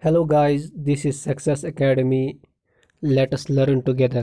Hello guys, this is Success Academy. Let us learn together.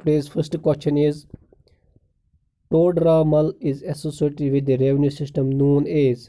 today's first question is Todramal is associated with the revenue system known as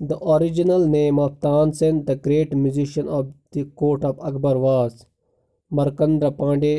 The original name of Tansen, the great musician of the court of Akbar was Markandra Pandey,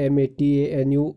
RAMATANUPANDE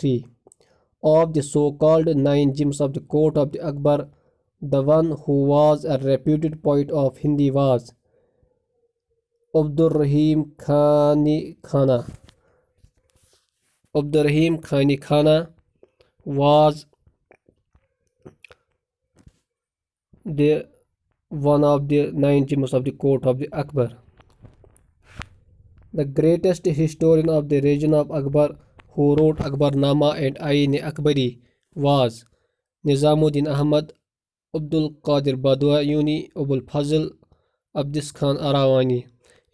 3, of the so-called 9 gems of the court of the Akbar, the one who was a reputed poet of Hindi was Abdurrahim Khani Khana. Abdurrahim Khani Khana was the one of the 9 gems of the court of the Akbar. The greatest historian of the region of Akbar who wrote Akbarnama and Ain-e-Akbari was Nizamuddin Ahmad, Abdul Qadir Badwayuni, Abul Fazl, Abdis Khan Arawani।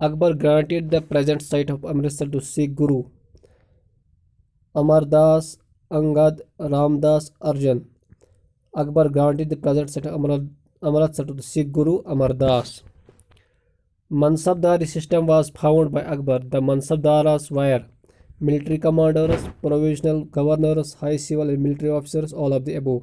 Akbar granted the present site of Amritsar to Sikh Guru Amardas, Angad, Ramdas, Arjan. Akbar granted the present site of Amritsar to the Sikh Guru Amardas. Mansabdari system was founded by Akbar. The Mansabdaras were military commanders, provisional governors, high civil and military officers, all of the above.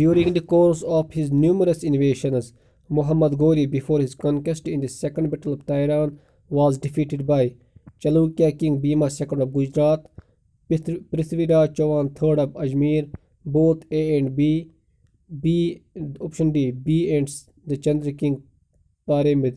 During the course of his numerous invasions, Muhammad Ghori, before his conquest in the Second Battle of Tehran, was defeated by Chalukya King Bhima II of Gujarat, Prithviraj Chauhan III of Ajmer, both A and B, option D, B and the Chandra King Paramid।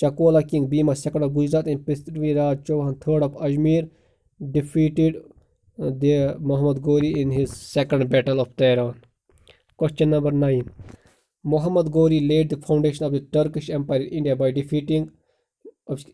Chakola King Bhima II of Gujarat and Prithviraj Chauhan III of Ajmer defeated the Muhammad Ghori in his second battle of Tehran. Question number 9. Muhammad Ghori laid the foundation of the Turkish Empire in India by defeating,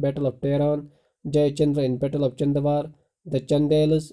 battle of Tehran, Jayachandra in battle of Chandawar, the Chandels,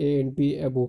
A and B above।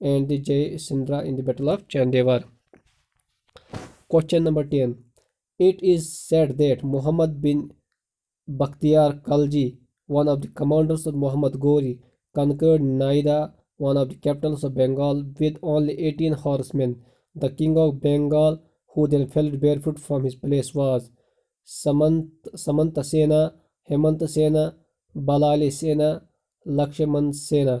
and the Jayachandra in the battle of Chandawar। Question number 10. It is said that Muhammad bin Bakhtiyar Khalji, one of the commanders of Muhammad Ghori, conquered Naida, one of the capitals of Bengal, with only 18 horsemen. The king of Bengal, who then fell barefoot from his place, was Samantasena, Hemantasena, Balali Sena, Lakshman Sena।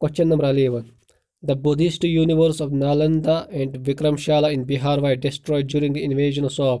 Question number 11. The Buddhist universities of Nalanda and Vikramshala in Bihar were destroyed during the invasion of Saab।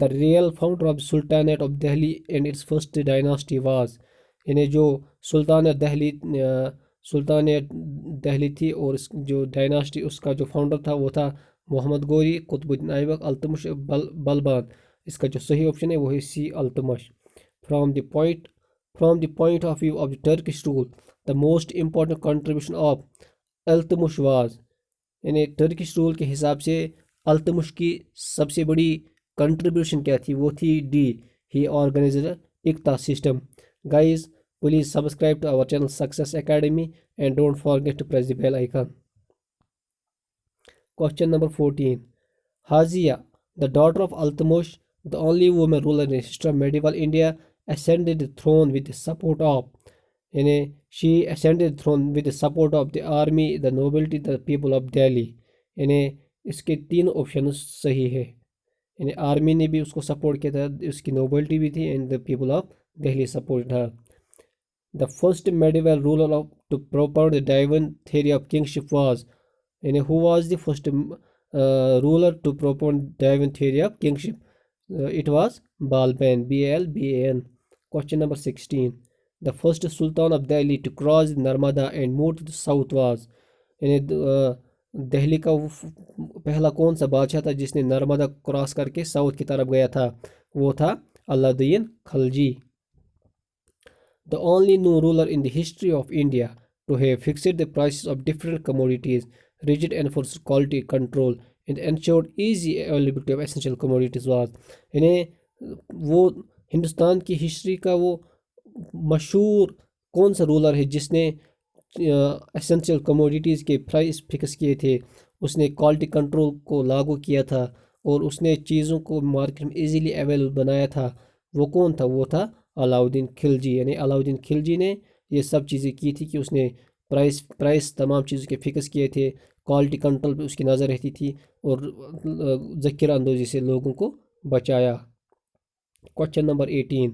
The real founder of Sultanate of Delhi and its first dynasty was, یعنی جو سلطانیت دہلی تھی اور اس جو dynasty اس کا جو founder تھا وہ تھا محمد غوری قطب الدین ایبک التمش بلبان. اس کا جو صحیح آپشن ہے وہ ہے سی Iltutmish. From the point of view of the Turkish rule, the most important contribution of Iltutmish was, یعنی ٹرکش رول کے حساب سے التمش کی سب سے بڑی کنٹریبیوشن کیا تھی وہ تھی ڈی, ہی آرگنائزڈ اقتا system. Guys, please subscribe to our channel Success Academy and don't forget to press the bell icon. Question number 14. Hazia, the daughter of Iltutmish, the only woman ruler in the history of medieval India, ascended the throne with the support of, یعنی she ascended the throne with the support of the army, the nobility, the people of Delhi. یعنی اس کے تین option صحیح ہے, یعنی army نے بھی اس کو سپورٹ کیا تھا, اس کی نوبلٹی بھی تھی, and the people of Delhi supported her. The first medieval ruler to propound the Divan theory of kingship was, یعنی who was the first ruler to propound Divan theory of kingship? It was Balban, Balban. Question number 16. The first Sultan of Delhi to cross the Narmada and move to the south was, یعنی دہلی کا پہلا کون سا بادشاہ تھا جس نے Narmada cross کر کے ساؤتھ کی طرف گیا تھا, وہ تھا اللہ الدین Khilji. The only new ruler in the history of India to have fixed the prices of different commodities, rigid enforced quality control, and ensured easy availability of essential commodities was, یعنی وہ ہندوستان کی ہسٹری کا وہ مشہور کون سا رولر ہے جس نے اسینشیل کموڈیٹیز کے پرائس فکس کیے تھے, اس نے کوالٹی کنٹرول کو لاگو کیا تھا, اور اس نے چیزوں کو مارکیٹ میں ایزیلی اویلیبل بنایا تھا. وہ کون تھا؟ وہ تھا علاؤدین خلجی. یعنی علاؤدین خلجی نے یہ سب چیزیں کی تھی کہ اس نے پرائس تمام چیزوں کے فکس کیے تھے, کوالٹی کنٹرول پہ اس کی نظر رہتی تھی, اور ذخیرہ اندوزی سے لوگوں کو بچایا. Question number 18.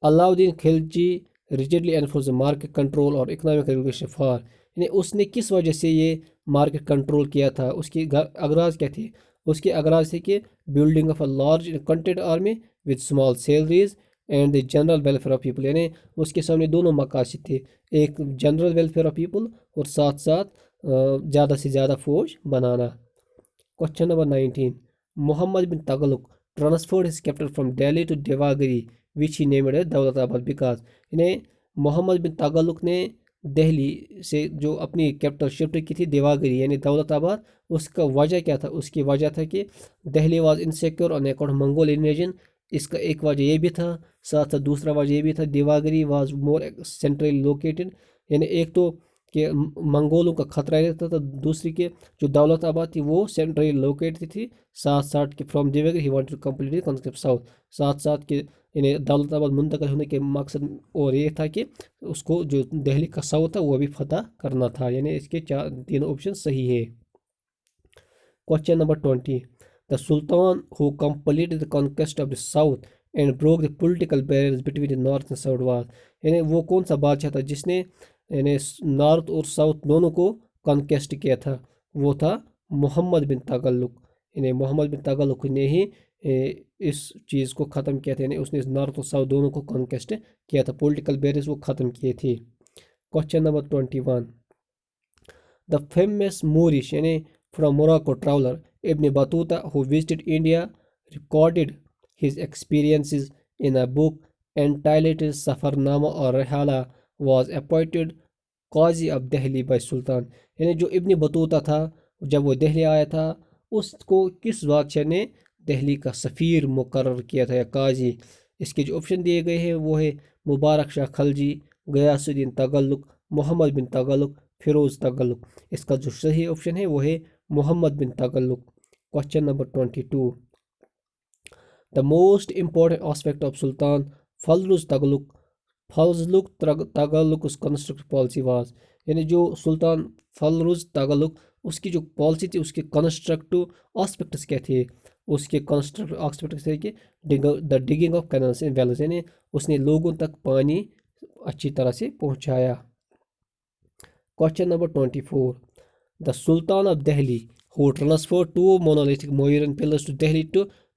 Alauddin Khalji rigidly enforce the market control اور economic regulation for, یعنی اس نے کس وجہ سے یہ مارکیٹ کنٹرول کیا تھا؟ اس کی اغراض کیا تھے؟ اس کے اغراض تھے کہ building of a large content army with small salaries and the general welfare of people, یعنی اس کے سامنے دونوں مقاصد تھے, ایک جنرل ویلفیئر آف پیپل اور ساتھ ساتھ زیادہ سے زیادہ فوج بنانا. Question number 19. Muhammad bin Tughlaq transferred his capital from Delhi to Devagiri which he named as دولت آباد because, یعنی محمد بن تغلق نے دہلی سے جو اپنی کیپٹل شفٹ کی تھی دیواگری یعنی دولت آباد, اس کا وجہ کیا تھا؟ اس کی وجہ تھا کہ Delhi was insecure on account Mongol invasion. اس کا ایک وجہ یہ بھی تھا, ساتھ ساتھ دوسرا وجہ یہ بھی تھا Devagiri was more centrally located, یعنی ایک تو کہ منگولوں کا خطرہ رہتا تھا, دوسری کہ جو دولت آباد تھی وہ سینٹرلی لوکیٹڈ تھی, ساتھ ساتھ کہ from Devagiri he wanted to complete the concept south, ساتھ ساتھ کہ یعنی دولت آباد منتقل ہونے کے مقصد اور یہ تھا کہ اس کو جو دہلی کا ساؤتھ تھا وہ بھی فتح کرنا تھا, یعنی اس کے تین آپشن صحیح ہے. Question number 20. The Sultan who completed the conquest of the south and broke the political barriers between the north and south was, یعنی وہ کون سا بادشاہ تھا جس نے یعنی نارتھ اور ساؤتھ دونوں کو کنکیسٹ کیا تھا؟ وہ تھا محمد بن تغلق. یعنی محمد بن تغلق نے ہی اس چیز کو ختم کیا تھا, یعنی اس نے نارتھ اور ساؤتھ دونوں کو کنکیسٹ کیا تھا, پولیٹیکل بیریئرز وہ ختم کیے تھے. Question number 21. The famous Moorish یعنی from Morocco traveler Ibn Battuta who visited India recorded his experiences in a book entitled Safarnama or Rehala was appointed Qazi of Delhi by Sultan. یعنی جو ابن Battuta تھا جب وہ دہلی آیا تھا اس کو کس بادشاہ نے دہلی کا سفیر مقرر کیا تھا یا قاضی؟ اس کے جو آپشن دیے گئے ہیں وہ ہے مبارک شاہ خلجی, غیاث الدین تغلق, محمد بن تغلق, فیروز تغلق. اس کا جو صحیح آپشن ہے وہ ہے Muhammad bin Tughlaq. Question number 22. The most important aspect of Sultan Fazl's Taghlaq's constructive policy was, یعنی جو سلطان فضل تغلق اس کی جو پالیسی تھی اس کے کنسٹرکٹیو آسپیکٹس کیا تھے؟ اس کے کنسٹرکٹیو آسپیکٹس تھے کہ the digging of canals and wells, یعنی اس نے لوگوں تک پانی اچھی طرح سے پہنچایا. Question number 24. The Sultan of Delhi who transferred two monolithic Mauryan pillars to Delhi to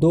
2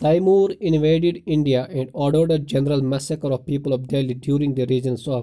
Taimur invaded India and ordered a general massacre of people of Delhi during the reigns of।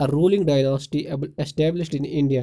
A ruling dynasty established in India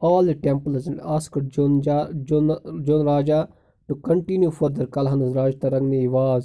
all the temples and asked John Raja to continue further Kalhan's Raj Tarangni was।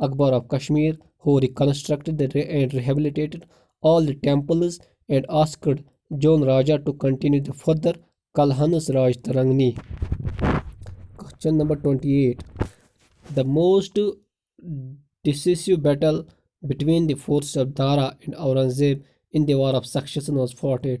Akbar of Kashmir who reconstructed and rehabilitated all the temples and asked John Raja to continue the further Kalhan's Raj Tarangni। Question number 28, the most decisive battle between the forces of Dara and Aurangzeb in the war of succession was fought at।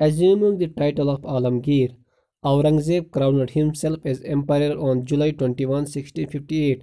assuming the title of Alamgir, Aurangzeb crowned himself as emperor on July 21, 1658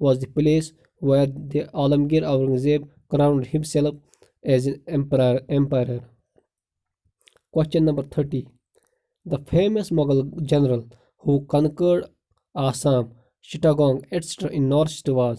was the place where the Alamgir Aurangzeb crowned himself as an emperor. Question number 30, the famous Mughal general who conquered Assam, Chittagong etc. in northeast was।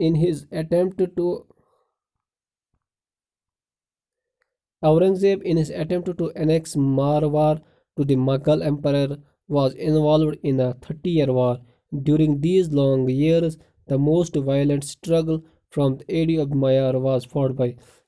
in his attempt to annex Marwar to the Mughal emperor was involved in a 30-year war। During these long years, the most violent struggle from the area of Mayar was fought by।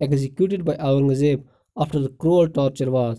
executed by Aurangzeb after the cruel torture was।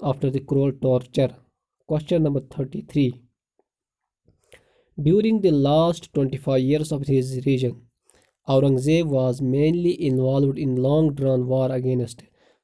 after the cruel torture. Question number 33. During the last 25 years of his reign, Aurangzeb was mainly involved in long drawn war against,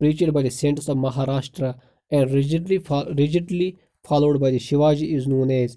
preached by the saints of Maharashtra and rigidly followed by the Shivaji is known as,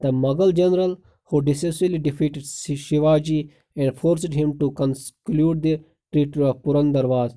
The Mughal general who decisively defeated Shivaji and forced him to conclude the treaty of Purandar was,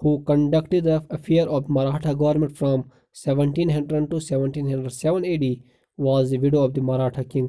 who conducted the affair of Maratha government from 1700 to 1707 AD was the widow of the Maratha king,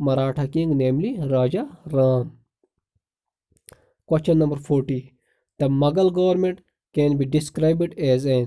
Maratha king namely Raja Ram. Question number 40. The Mughal government can be described as an,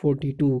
42.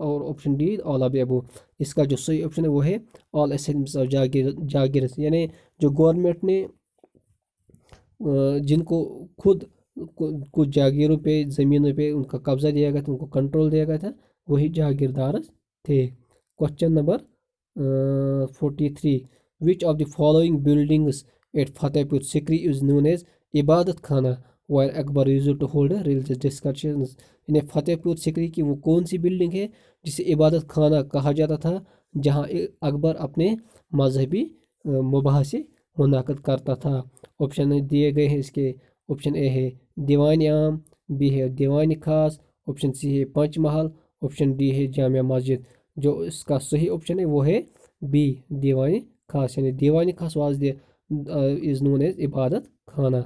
اور option D all of the above. اس کا جو صحیح option ہے وہ ہے آل اسینٹس of جاگیرس، یعنی جو گورنمنٹ نے جن کو خود کچھ جاگیروں پہ زمینوں پہ ان کا قبضہ دیا گیا تھا، ان کو کنٹرول دیا گیا تھا، وہی جاگیردارس تھے. Question number 43. Which of the following buildings at Fatehpur Sikri is known as Ibadat Khana where Akbar used to hold religious discussions. یعنی فتح پور سکری کی وہ کون سی بلڈنگ ہے جسے عبادت خانہ کہا جاتا تھا، جہاں اکبر اپنے مذہبی مباحثے منعقد کرتا تھا. آپشن دیے گئے ہیں اس کے. آپشن اے ہے دیوان عام، بی ہے دیوان خاص، آپشن سی ہے پنچ محل، آپشن ڈی ہے جامع مسجد. جو اس کا صحیح آپشن ہے وہ ہے بی دیوان خاص، یعنی دیوان خاص was the is known as Ibadat خانہ.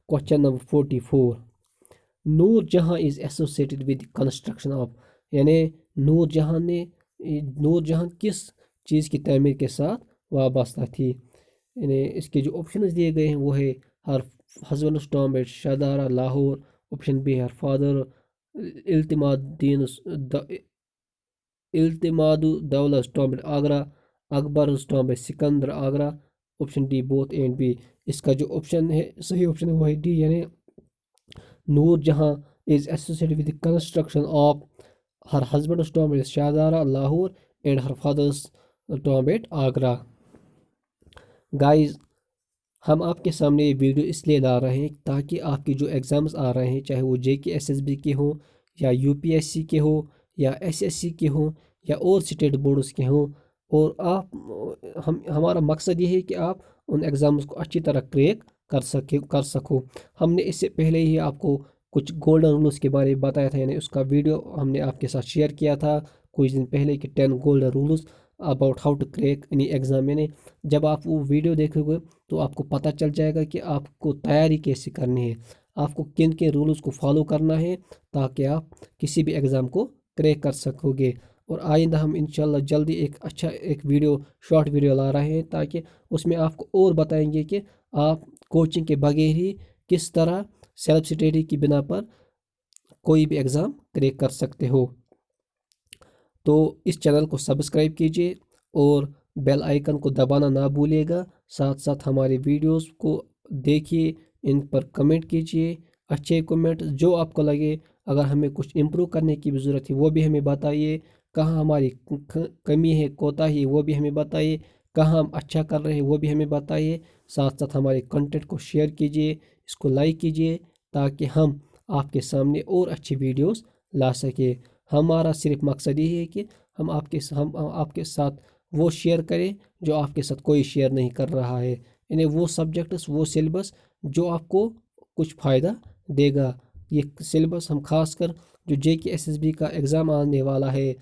Question number 44. Noor Jahan is associated with construction of, یعنی نور جہاں کس چیز کی تعمیر کے ساتھ وابستہ تھی. یعنی اس کے جو آپشنز دیے گئے ہیں وہ ہے her husband's tomb at Shahdara Lahore, option B her father Itimad Daula tomb at Agra, Akbar tomb at Sikandra Agra, option D both A and B. اس کا جو آپشن ہے صحیح آپشن ہے وہ ہے ڈی، یعنی Nur Jahan is associated with construction of her husband's tomb at Shahdara Lahore and her father's tomb at Agra. Guys ہم آپ کے سامنے یہ ویڈیو اس لیے لا رہے ہیں تاکہ آپ کی جو ایگزامز آ رہے ہیں، چاہے وہ JK SSB کے ہوں یا UPSC کے ہوں یا SSC کے ہوں یا اور اسٹیٹ بورڈز کے ہوں، اور آپ ہمارا مقصد یہ ہے کہ آپ ان ایگزامز کو اچھی طرح کریک کر سکو. ہم نے اس سے پہلے ہی آپ کو کچھ گولڈن رولز کے بارے میں بتایا تھا، یعنی اس کا ویڈیو ہم نے آپ کے ساتھ شیئر کیا تھا کچھ دن پہلے کہ 10 golden rules about how to crack any exam. یعنی جب آپ وہ ویڈیو دیکھو گے تو آپ کو پتہ چل جائے گا کہ آپ کو تیاری کیسے کرنی ہے، آپ کو کن کن رولز کو فالو کرنا ہے تاکہ آپ کسی بھی ایگزام کو کریک کر سکو گے. اور آئندہ ہم انشاءاللہ جلدی ایک شارٹ ویڈیو لا رہے ہیں تاکہ اس میں آپ کو اور بتائیں گے کہ آپ کوچنگ کے بغیر ہی کس طرح سیلف اسٹڈی کی بنا پر کوئی بھی ایگزام کریک کر سکتے ہو. تو اس چینل کو سبسکرائب کیجیے اور بیل آئیکن کو دبانا نہ بھولیے گا. ساتھ ساتھ ہمارے ویڈیوز کو دیکھیے، ان پر کمنٹ کیجیے، اچھے کمنٹ جو آپ کو لگے. اگر ہمیں کچھ امپروو کرنے کی بھی ضرورت ہے وہ بھی ہمیں بتائیے، کہاں ہماری کمی ہے کوتاہی وہ بھی ہمیں بتائیے، کہاں ہم اچھا کر رہے ہیں وہ بھی ہمیں بتائیے. ساتھ ساتھ ہمارے کنٹینٹ کو شیئر کیجیے، اس کو لائک کیجیے تاکہ ہم آپ کے سامنے اور اچھی ویڈیوز لا سکیں. ہمارا صرف مقصد یہ ہے کہ ہم آپ کے ساتھ وہ شیئر کریں جو آپ کے ساتھ کوئی شیئر نہیں کر رہا ہے، یعنی وہ سبجیکٹس وہ سلیبس جو آپ کو کچھ فائدہ دے گا. یہ سلیبس ہم خاص کر جو JK SSB کا ایگزام آنے والا ہے،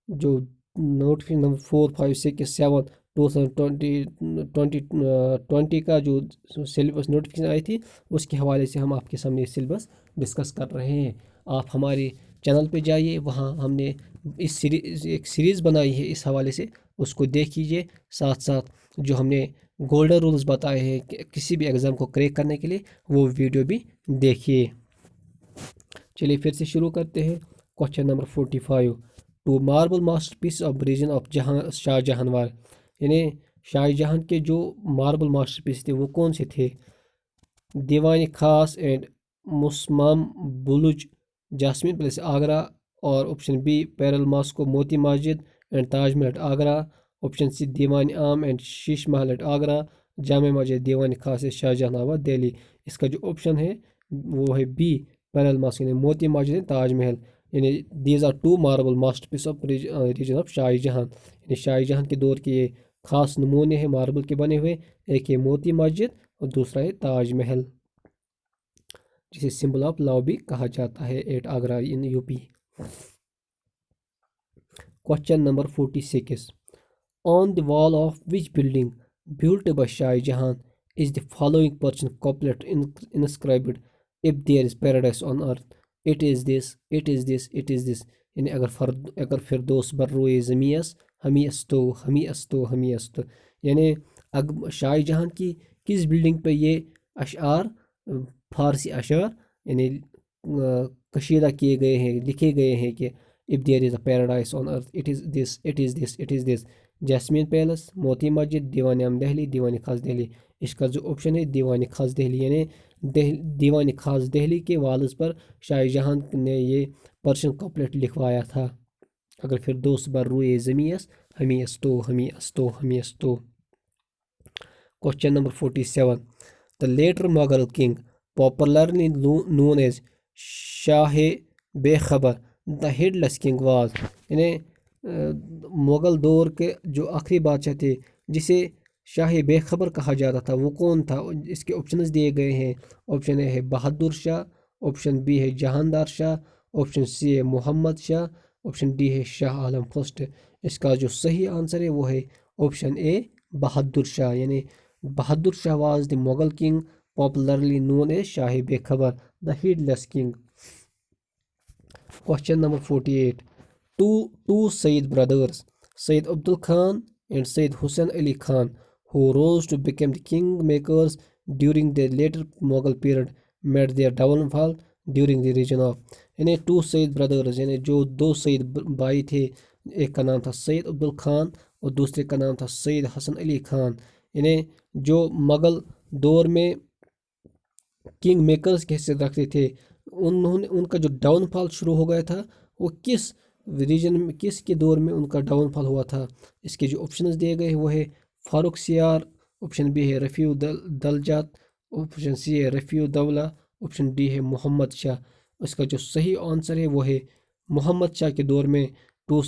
جو نوٹیفکیشن نمبر 4 5 6 7 2020 کا جو سلیبس نوٹیفکیشن آئی تھی اس کے حوالے سے ہم آپ کے سامنے سلیبس ڈسکس کر رہے ہیں. آپ ہمارے چینل پہ جائیے، وہاں ہم نے ایک سیریز بنائی ہے اس حوالے سے، اس کو دیکھ لیجیے. ساتھ ساتھ جو ہم نے گولڈن رولز بتائے ہیں کہ کسی بھی ایگزام کو کریک کرنے کے لیے وہ ویڈیو بھی دیکھیے. چلیے پھر سے شروع کرتے ہیں. Question number 45. Two marble masterpiece of reign of Shah Jahan are, یعنی شاہ جہاں کے جو ماربل ماسٹر پیس تھے وہ کون سے تھے؟ Diwan Khas and Musamman Burj jasmine palace Agra, اور option B pearl mosque Moti Masjid and Taj Mahal at Agra, option C دیوان عام and Sis Mahal at Agra, Jama Masjid دیوان خاص شاہ جہاں آباد دہلی. اس کا جو آپشن ہے وہ ہے بی پیرل ماسک یعنی موتی مسجد اینڈ تاج محل. یعنی these are two marble masterpiece of reign of Shah Jahan, یعنی شاہ جہاں کے دور کے یہ خاص نمونے ہیں ماربل کے بنے ہوئے. ایک ہے موتی مسجد اور دوسرا ہے تاج محل، جسے سمبل آف لو بھی کہا جاتا ہے at Agra in UP. Question number 46. On the wall of which building built by Shah Jahan is the following person couplet inscribed if there is paradise on earth? It is this, it is this, it is this. یعنی اگر فردوس بر روئے زمیں است ہمی استو ہمی استو ہمی استو، یعنی شاہ جہاں کی کس بلڈنگ پہ یہ اشعار فارسی اشعار یعنی کشیدہ کیے گئے ہیں، لکھے گئے ہیں کہ if there is a paradise on earth it is this it is this it is this jasmine palace, Moti Masjid, Diwan عام دہلی، دیوان خاص دہلی۔ اس کا جو آپشن ہے دیوان خاص دہلی، یعنی دیوان خاص دہلی کے والز پر شاہ جہاں نے یہ پرشن کپلیٹ لکھوایا تھا، اگر فردوس بر روئے زمیں اس ہمیں استو ہمیں استو ہمیں استو۔ Question number 47. The later Mughal king, popularly known as Shah Bekhabar, the headless king was، یعنی مغل دور کے جو آخری بادشاہ تھے جسے شاہ بے خبر کہا جاتا تھا، وہ کون تھا؟ اس کے آپشنز دیے گئے ہیں۔ آپشن اے ہے بہادر شاہ، آپشن بی ہے جہاندار شاہ، آپشن سی ہے محمد شاہ، آپشن ڈی ہے شاہ عالم فرسٹ۔ اس کا جو صحیح آنسر ہے وہ ہے آپشن اے بہادر شاہ، یعنی Bahadur Shah was the Mughal king popularly known as Shah Be Khabar the headless king۔ Question number 48. Two Sayyid brothers, Sayyid Abdul Khan and Sayyid Hussain Ali Khan, who rose to become the kingmakers during the later Mughal period, met their downfall during the region of، یعنی to Saeed brothers, یعنی جو دو سعید بھائی تھے، ایک کا نام تھا سعید عبد الخان اور دوسرے کا نام تھا سعید حسن علی خان، یعنی جو مغل دور میں کنگ میکرز کی حیثیت رکھتے تھے، ان کا جو ڈاؤن فال شروع ہو گیا تھا وہ کس ریجن میں، کس کے دور میں ان کا ڈاؤن فال ہوا تھا؟ اس کے جو آپشنز دیے گئے ہیں وہ ہے فاروق سیار، آپشن بی ہے رفیع دلجات، آپشن سی ہے رفیع دولہ، آپشن ڈی ہے محمد شاہ۔ اس کا جو صحیح آنسر ہے وہ ہے محمد شاہ کے دور میں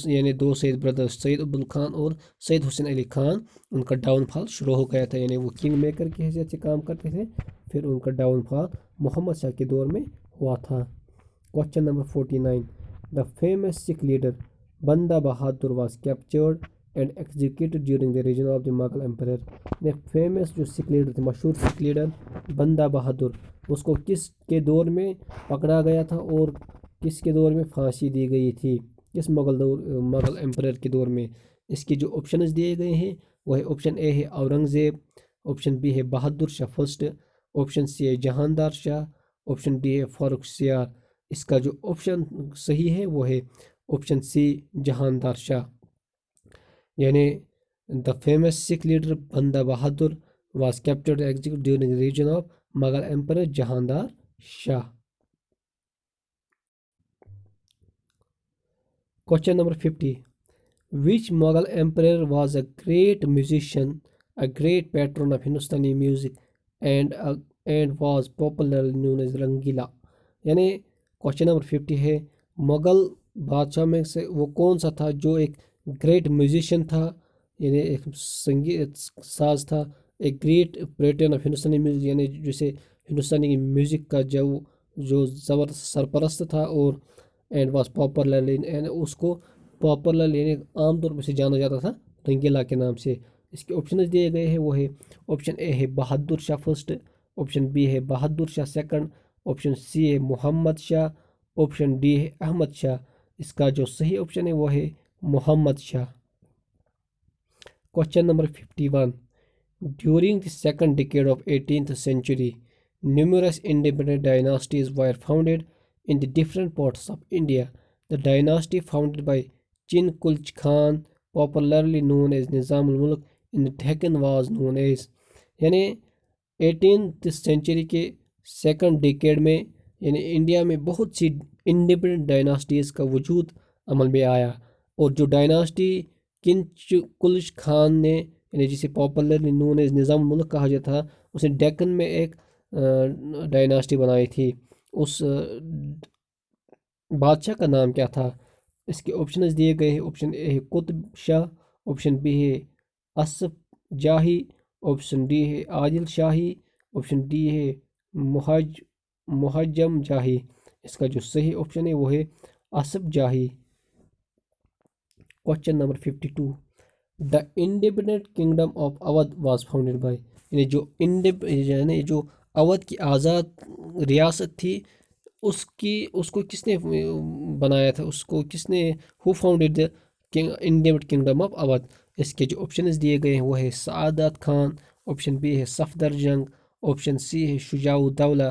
یعنی دو سعید بردر سعید عبد الخان اور سعید حسین علی خان، ان کا ڈاؤن فال شروع ہو گیا تھا، یعنی وہ کنگ میکر کی حیثیت سے کام کرتے تھے، پھر ان کا ڈاؤن فال محمد شاہ کے دور میں ہوا تھا۔ Question number 49. The famous Sikh leader Banda Bahadur was captured and executed during the reign of the Mughal Emperor۔ Famous جو سکھ لیڈر تھے، مشہور سکھ لیڈر بندہ بہادر، اس کو کس کے دور میں پکڑا گیا تھا اور کس کے دور میں پھانسی دی گئی تھی؟ کس مغل امپرر کے دور میں؟ اس کے جو آپشنز دیے گئے ہیں وہ ہے آپشن اے ہے اورنگزیب، آپشن بی ہے Bahadur Shah first, option C ہے جہاندار شاہ، آپشن ڈی ہے فاروق سیار۔ اس کا جو آپشن صحیح ہے وہ ہے آپشن سی جہاندار شاہ، یعنی the famous Sikh leader Banda Bahadur was captured executed during reign of Mughal emperor Jahandar Shah. Question number 50. Which Mughal emperor was a great musician, a great patron of Hindustani music and was popularly known as Rangila؟ یعنی question number 50 ہے مغل بادشاہ میں سے وہ کون سا تھا جو ایک گریٹ میوزیشین تھا، یعنی ایک سنگیت ساز تھا، ایک گریٹ پیٹرن آف ہندوستانی میوزک، یعنی جسے ہندوستانی میوزک کا جو زبردست سرپرست تھا، اور اینڈ واز پاپولرلی، یعنی اس کو پاپولرلی یعنی عام طور پر سے جانا جاتا تھا رنگیلا کے نام سے۔ اس کے آپشنز دیے گئے ہیں وہ ہے آپشن اے ہے Bahadur Shah first, option B ہے Bahadur Shah second, option C ہے محمد شاہ، آپشن ڈی ہے احمد شاہ۔ اس کا جو صحیح آپشن ہے وہ ہے Muhammad Shah. Question number 51. During the second decade of 18th century, numerous independent dynasties were founded in the different parts of India. The dynasty founded by Chin Kulch Khan, popularly known as Nizam al-Mulk in the Deccan was known as، یعنی 18th century کے second decade میں یعنی India میں بہت سی independent ڈائناسٹیز کا وجود عمل میں آیا، اور جو ڈائناسٹی کلچ خان نے، یعنی جسے پاپولرلی نون ایز نظام الملک کہا جاتا تھا، اس نے ڈیکن میں ایک ڈائناسٹی بنائی تھی۔ اس بادشاہ کا نام کیا تھا؟ اس کے آپشنز دیے گئے ہیں، آپشن اے ہے قطب شاہ، آپشن بی ہے اسف جاہی، آپشن ڈی ہے عادل شاہی، آپشن ڈی ہے مہاجم جاہی۔ اس کا جو صحیح آپشن ہے وہ ہے اسف جاہی۔ Question number 52. The independent kingdom of Awadh was founded by، یعنی جو اودھ کی آزاد ریاست تھی اس کو کس نے بنایا تھا، اس کو کس نے who founded the independent kingdom of Awadh؟ اس کے جو آپشنز دیے گئے ہیں وہ ہے سعادت خان، آپشن بی ہے صفدر جنگ، آپشن سی ہے شجاع ud-Daula,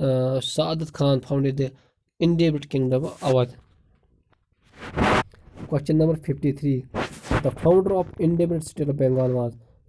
Saadat Khan founded the independent kingdom of Awadh. Question number 53. The founder of independent state of Bengal was,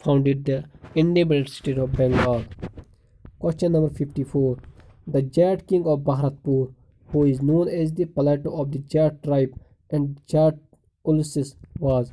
founded the independent state of Bengal. Question number 54. The Jat king of Bharatpur, who is known as the Plateau of the Jat tribe and Jat Ulysses was,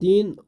3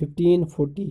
1540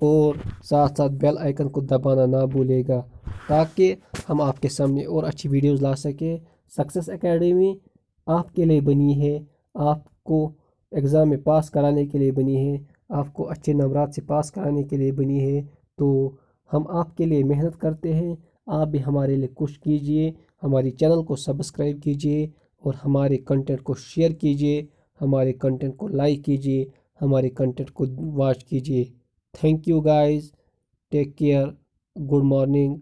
اور ساتھ ساتھ bell icon کو دبانا نہ بھولے گا تاکہ ہم آپ کے سامنے اور اچھی ویڈیوز لا سکیں۔ سکسیس اکیڈمی آپ کے لیے بنی ہے، آپ کو ایگزام میں پاس کرانے کے لیے بنی ہے، آپ کو اچھے نمبرات سے پاس کرانے کے لیے بنی ہے۔ تو ہم آپ کے لیے محنت کرتے ہیں، آپ بھی ہمارے لیے کچھ کیجئے، ہماری چینل کو سبسکرائب کیجئے اور ہمارے کنٹینٹ کو شیئر کیجئے، ہمارے کنٹینٹ کو لائک کیجئے، ہمارے کنٹینٹ کو واچ کیجئے۔ Thank you guys, take care, good morning.